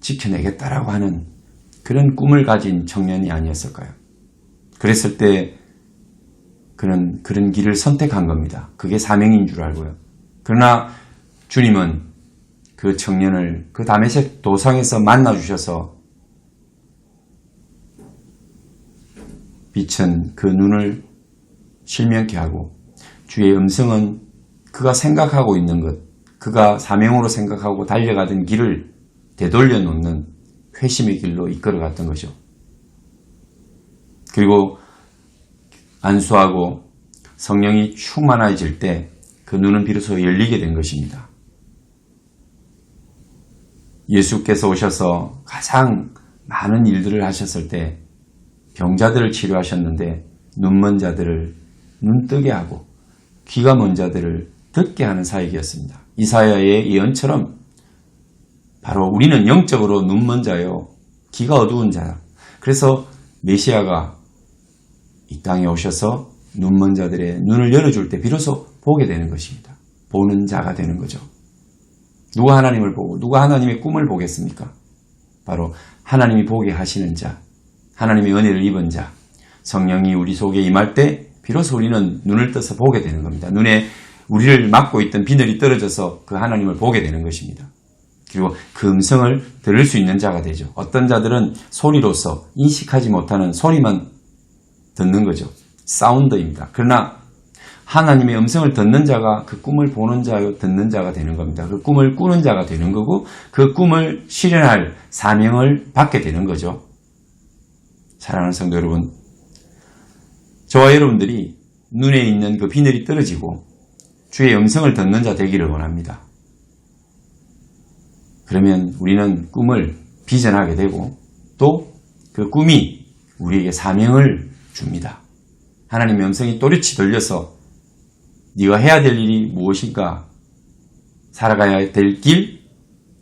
지켜내겠다라고 하는 그런 꿈을 가진 청년이 아니었을까요? 그랬을 때 그는 그런 길을 선택한 겁니다. 그게 사명인 줄 알고요. 그러나 주님은 그 청년을 그 다메섹 도상에서 만나주셔서 빛은 그 눈을 실명케 하고, 주의 음성은 그가 생각하고 있는 것, 그가 사명으로 생각하고 달려가던 길을 되돌려 놓는 회심의 길로 이끌어갔던 거죠. 그리고 안수하고 성령이 충만해질 때 그 눈은 비로소 열리게 된 것입니다. 예수께서 오셔서 가장 많은 일들을 하셨을 때 병자들을 치료하셨는데, 눈먼 자들을 눈뜨게 하고 귀가 먼 자들을 듣게 하는 사역이었습니다. 이사야의 예언처럼 바로 우리는 영적으로 눈먼 자요, 귀가 어두운 자야. 그래서 메시아가 이 땅에 오셔서 눈먼 자들의 눈을 열어줄 때 비로소 보게 되는 것입니다. 보는 자가 되는 거죠. 누가 하나님을 보고 누가 하나님의 꿈을 보겠습니까? 바로 하나님이 보게 하시는 자, 하나님의 은혜를 입은 자, 성령이 우리 속에 임할 때 비로소 우리는 눈을 떠서 보게 되는 겁니다. 눈에 우리를 막고 있던 비늘이 떨어져서 그 하나님을 보게 되는 것입니다. 그리고 그 음성을 들을 수 있는 자가 되죠. 어떤 자들은 소리로서 인식하지 못하는 소리만 듣는 거죠. 사운드입니다. 그러나 하나님의 음성을 듣는 자가 그 꿈을 보는 자요, 듣는 자가 되는 겁니다. 그 꿈을 꾸는 자가 되는 거고, 그 꿈을 실현할 사명을 받게 되는 거죠. 사랑하는 성도 여러분, 저와 여러분들이 눈에 있는 그 비늘이 떨어지고 주의 음성을 듣는 자 되기를 원합니다. 그러면 우리는 꿈을 비전하게 되고, 또 그 꿈이 우리에게 사명을 줍니다. 하나님의 음성이 또렷이 들려서 네가 해야 될 일이 무엇인가, 살아가야 될 길,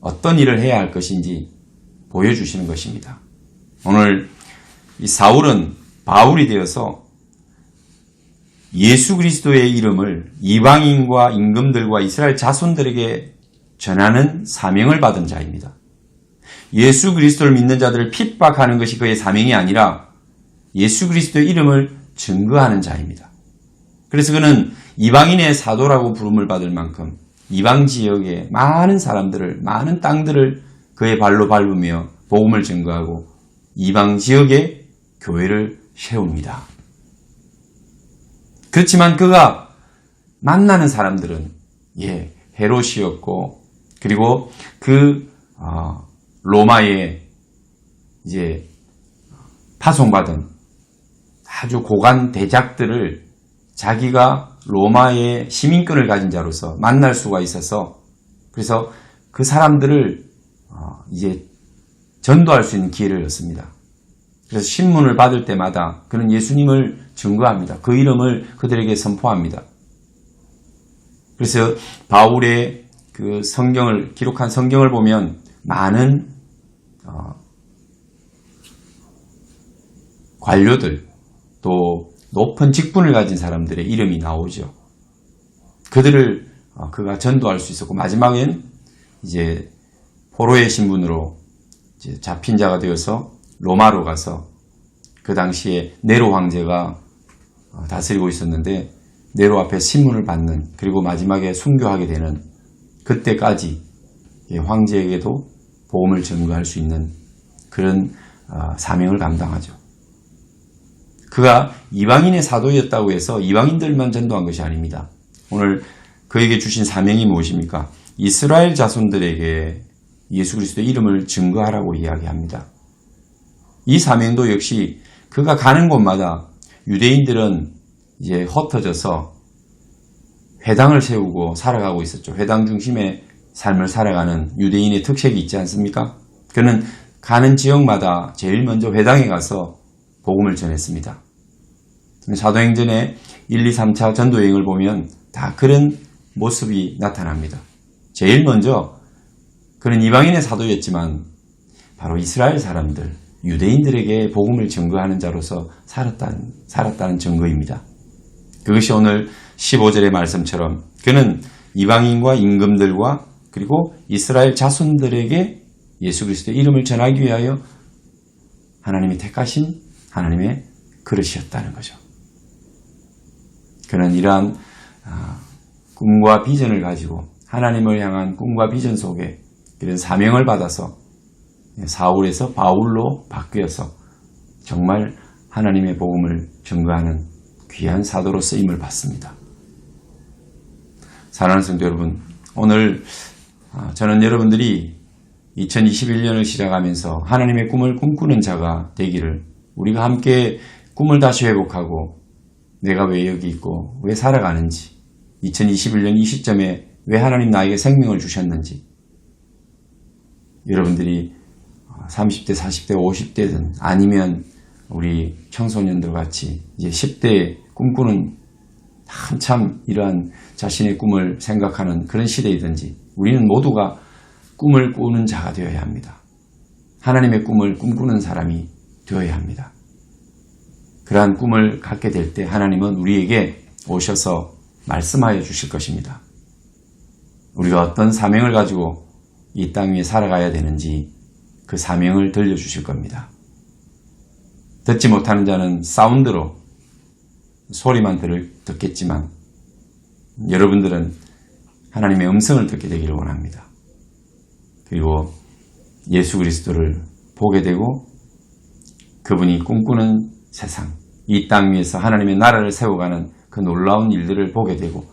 어떤 일을 해야 할 것인지 보여주시는 것입니다. 오늘 이 사울은 바울이 되어서 예수 그리스도의 이름을 이방인과 임금들과 이스라엘 자손들에게 전하는 사명을 받은 자입니다. 예수 그리스도를 믿는 자들을 핍박하는 것이 그의 사명이 아니라 예수 그리스도의 이름을 증거하는 자입니다. 그래서 그는 이방인의 사도라고 부름을 받을 만큼 이방 지역의 많은 사람들을, 많은 땅들을 그의 발로 밟으며 복음을 증거하고 이방 지역에 교회를 세웁니다. 그렇지만 그가 만나는 사람들은 헤롯이었고, 그리고 로마에 이제 파송받은 아주 고관 대작들을 자기가 로마의 시민권을 가진 자로서 만날 수가 있어서, 그래서 그 사람들을 이제 전도할 수 있는 기회를 얻습니다. 그래서 신문을 받을 때마다 그는 예수님을 증거합니다. 그 이름을 그들에게 선포합니다. 그래서 바울의 그 성경을 기록한 성경을 보면 많은 관료들, 또 높은 직분을 가진 사람들의 이름이 나오죠. 그들을 그가 전도할 수 있었고, 마지막엔 이제 포로의 신분으로 이제 잡힌 자가 되어서 로마로 가서, 그 당시에 네로 황제가 다스리고 있었는데 네로 앞에 신문을 받는, 그리고 마지막에 순교하게 되는, 그때까지 황제에게도 복음을 전거할 수 있는 그런 사명을 감당하죠. 그가 이방인의 사도였다고 해서 이방인들만 전도한 것이 아닙니다. 오늘 그에게 주신 사명이 무엇입니까? 이스라엘 자손들에게 예수 그리스도의 이름을 증거하라고 이야기합니다. 이 사명도 역시 그가 가는 곳마다 유대인들은 이제 흩어져서 회당을 세우고 살아가고 있었죠. 회당 중심의 삶을 살아가는 유대인의 특색이 있지 않습니까? 그는 가는 지역마다 제일 먼저 회당에 가서 복음을 전했습니다. 사도행전의 1, 2, 3차 전도여행을 보면 다 그런 모습이 나타납니다. 제일 먼저 그는 이방인의 사도였지만 바로 이스라엘 사람들, 유대인들에게 복음을 증거하는 자로서 살았다는 증거입니다. 그것이 오늘 15절의 말씀처럼 그는 이방인과 임금들과 그리고 이스라엘 자손들에게 예수 그리스도의 이름을 전하기 위하여 하나님이 택하신 하나님의 그릇이었다는 거죠. 그는 이러한 꿈과 비전을 가지고 하나님을 향한 꿈과 비전 속에 그런 사명을 받아서 사울에서 바울로 바뀌어서 정말 하나님의 복음을 증거하는 귀한 사도로 쓰임을 받습니다. 사랑하는 성도 여러분, 오늘 저는 여러분들이 2021년을 시작하면서 하나님의 꿈을 꿈꾸는 자가 되기를, 우리가 함께 꿈을 다시 회복하고 내가 왜 여기 있고 왜 살아가는지, 2021년 이 시점에 왜 하나님 나에게 생명을 주셨는지, 여러분들이 30대, 40대, 50대든 아니면 우리 청소년들 같이 이제 10대에 꿈꾸는 한참 이러한 자신의 꿈을 생각하는 그런 시대이든지, 우리는 모두가 꿈을 꾸는 자가 되어야 합니다. 하나님의 꿈을 꿈꾸는 사람이 되어야 합니다. 그러한 꿈을 갖게 될 때 하나님은 우리에게 오셔서 말씀하여 주실 것입니다. 우리가 어떤 사명을 가지고 이 땅 위에 살아가야 되는지 그 사명을 들려주실 겁니다. 듣지 못하는 자는 사운드로 소리만 듣겠지만 여러분들은 하나님의 음성을 듣게 되기를 원합니다. 그리고 예수 그리스도를 보게 되고 그분이 꿈꾸는 세상, 이 땅 위에서 하나님의 나라를 세워가는 그 놀라운 일들을 보게 되고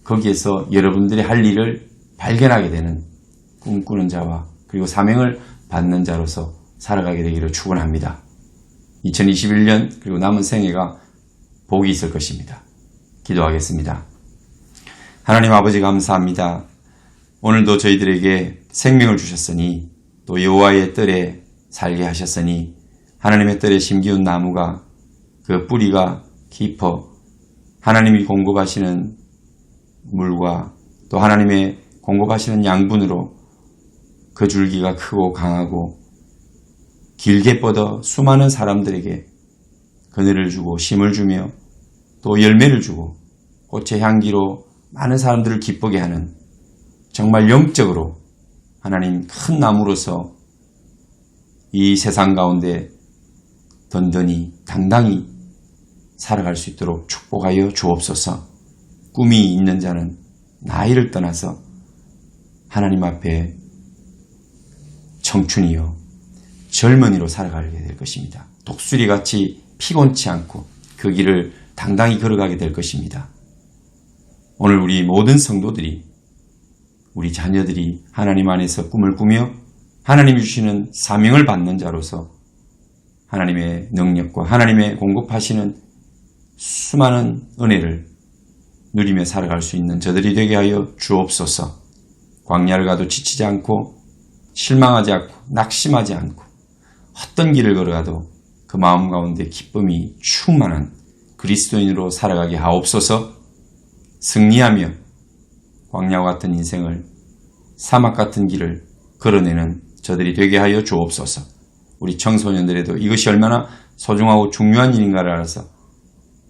거기에서 여러분들이 할 일을 발견하게 되는 꿈꾸는 자와 그리고 사명을 받는 자로서 살아가게 되기를 축원합니다. 2021년 그리고 남은 생애가 복이 있을 것입니다. 기도하겠습니다. 하나님 아버지 감사합니다. 오늘도 저희들에게 생명을 주셨으니 또 여호와의 뜰에 살게 하셨으니 하나님의 뜰에 심기운 나무가 그 뿌리가 깊어 하나님이 공급하시는 물과 또 하나님의 공급하시는 양분으로 그 줄기가 크고 강하고 길게 뻗어 수많은 사람들에게 그늘을 주고 심을 주며 또 열매를 주고 꽃의 향기로 많은 사람들을 기쁘게 하는 정말 영적으로 하나님 큰 나무로서 이 세상 가운데 든든히 당당히 살아갈 수 있도록 축복하여 주옵소서. 꿈이 있는 자는 나이를 떠나서 하나님 앞에 청춘이요 젊은이로 살아가게 될 것입니다. 독수리같이 피곤치 않고 그 길을 당당히 걸어가게 될 것입니다. 오늘 우리 모든 성도들이, 우리 자녀들이 하나님 안에서 꿈을 꾸며 하나님이 주시는 사명을 받는 자로서 하나님의 능력과 하나님의 공급하시는 수많은 은혜를 누리며 살아갈 수 있는 저들이 되게 하여 주옵소서. 광야를 가도 지치지 않고 실망하지 않고 낙심하지 않고 어떤 길을 걸어가도 그 마음 가운데 기쁨이 충만한 그리스도인으로 살아가게 하옵소서. 승리하며 광야와 같은 인생을, 사막 같은 길을 걸어내는 저들이 되게 하여 주옵소서. 우리 청소년들에도 이것이 얼마나 소중하고 중요한 일인가를 알아서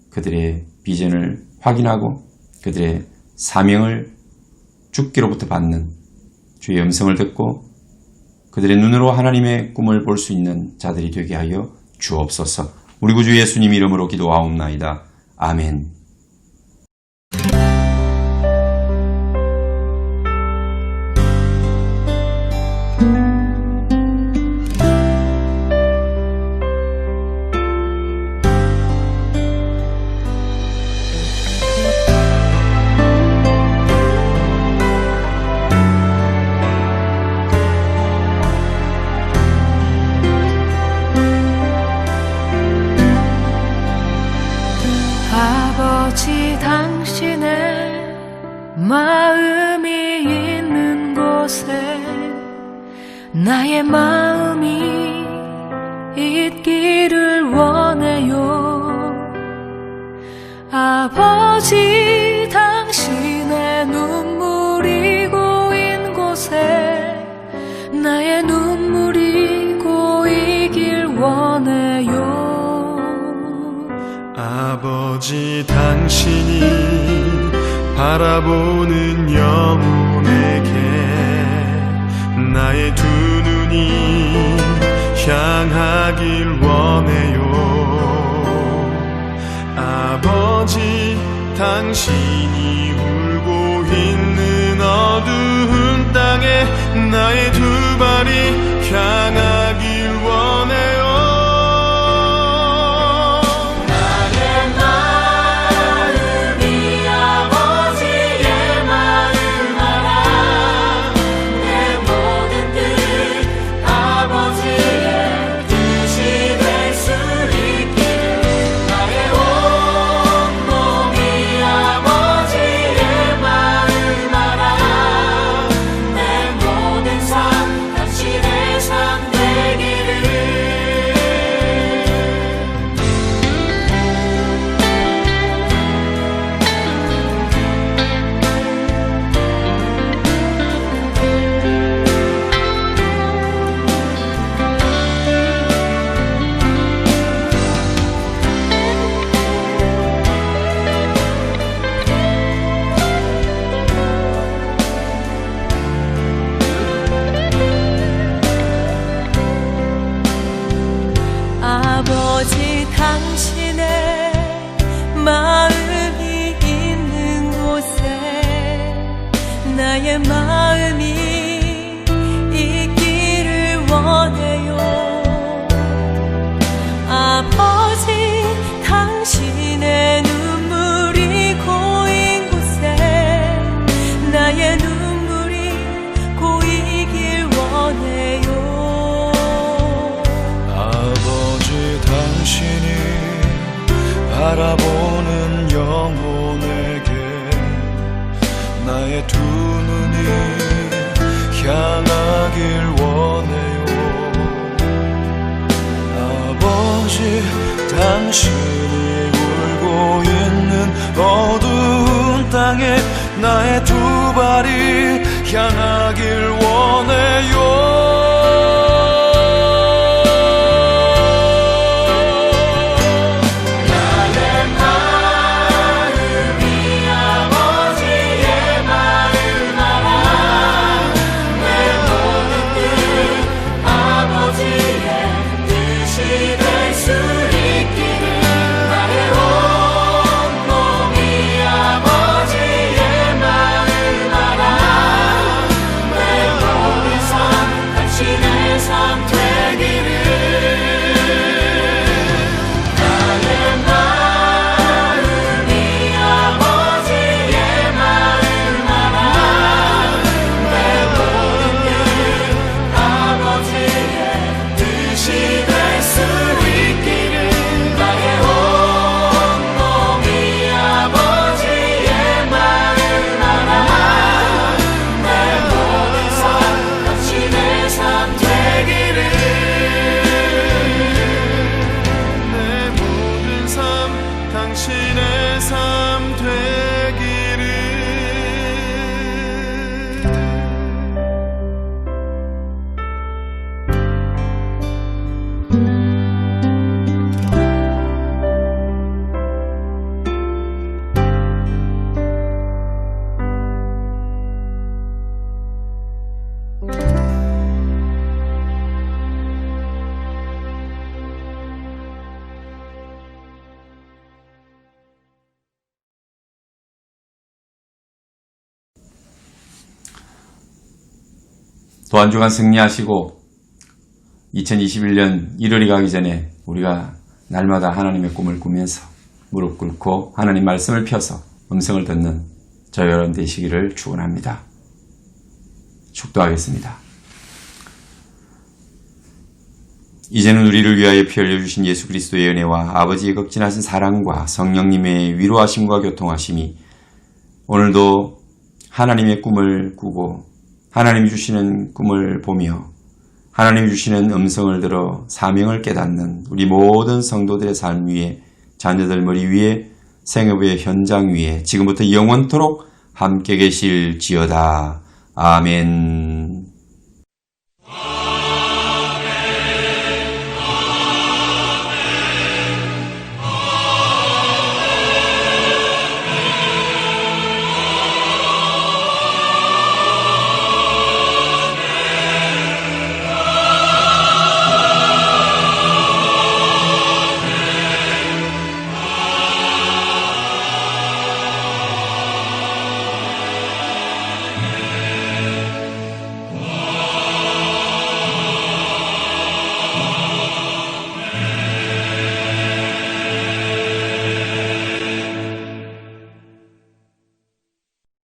그들의 비전을 확인하고 그들의 사명을 주께로부터 받는 주의 음성을 듣고 그들의 눈으로 하나님의 꿈을 볼 수 있는 자들이 되게 하여 주옵소서. 우리 구주 예수님 이름으로 기도하옵나이다. 아멘. 아버지 당신의 마음이 있는 곳에 나의 마음이 있기를 원해요. 아버지 당신의 눈물이 고인 곳에 나의 눈물이 고이길 원해요. 아버지 당신이 바라보는 영혼에게 나의 두 눈이 향하길 원해요. 아버지 당신이 울고 있는 어두운 땅에 나의 두 발이 향하길 원해요. 아버지 당신의 마음이 있는 곳에 나의 마음이 있기를 원해요. 아버지 당신의 눈물이 고인 곳에 나의 눈물이 고이길 원해요. 당신이 바라보는 영혼에게 나의 두 눈이 향하길 원해요. 아버지 당신이 울고 있는 어두운 땅에 나의 두 발이 향하길 원해요. 아버지의 마음 알아 내 또 한 주간 승리하시고 2021년 1월이 가기 전에 우리가 날마다 하나님의 꿈을 꾸면서 무릎 꿇고 하나님 말씀을 펴서 음성을 듣는 저 여러분 되시기를 축원합니다. 축도하겠습니다. 이제는 우리를 위하여 피 흘려주신 예수 그리스도의 은혜와 아버지의 극진하신 사랑과 성령님의 위로하심과 교통하심이 오늘도 하나님의 꿈을 꾸고 하나님이 주시는 꿈을 보며 하나님이 주시는 음성을 들어 사명을 깨닫는 우리 모든 성도들의 삶 위에 자녀들 머리 위에 생애부의 현장 위에 지금부터 영원토록 함께 계실지어다. 아멘.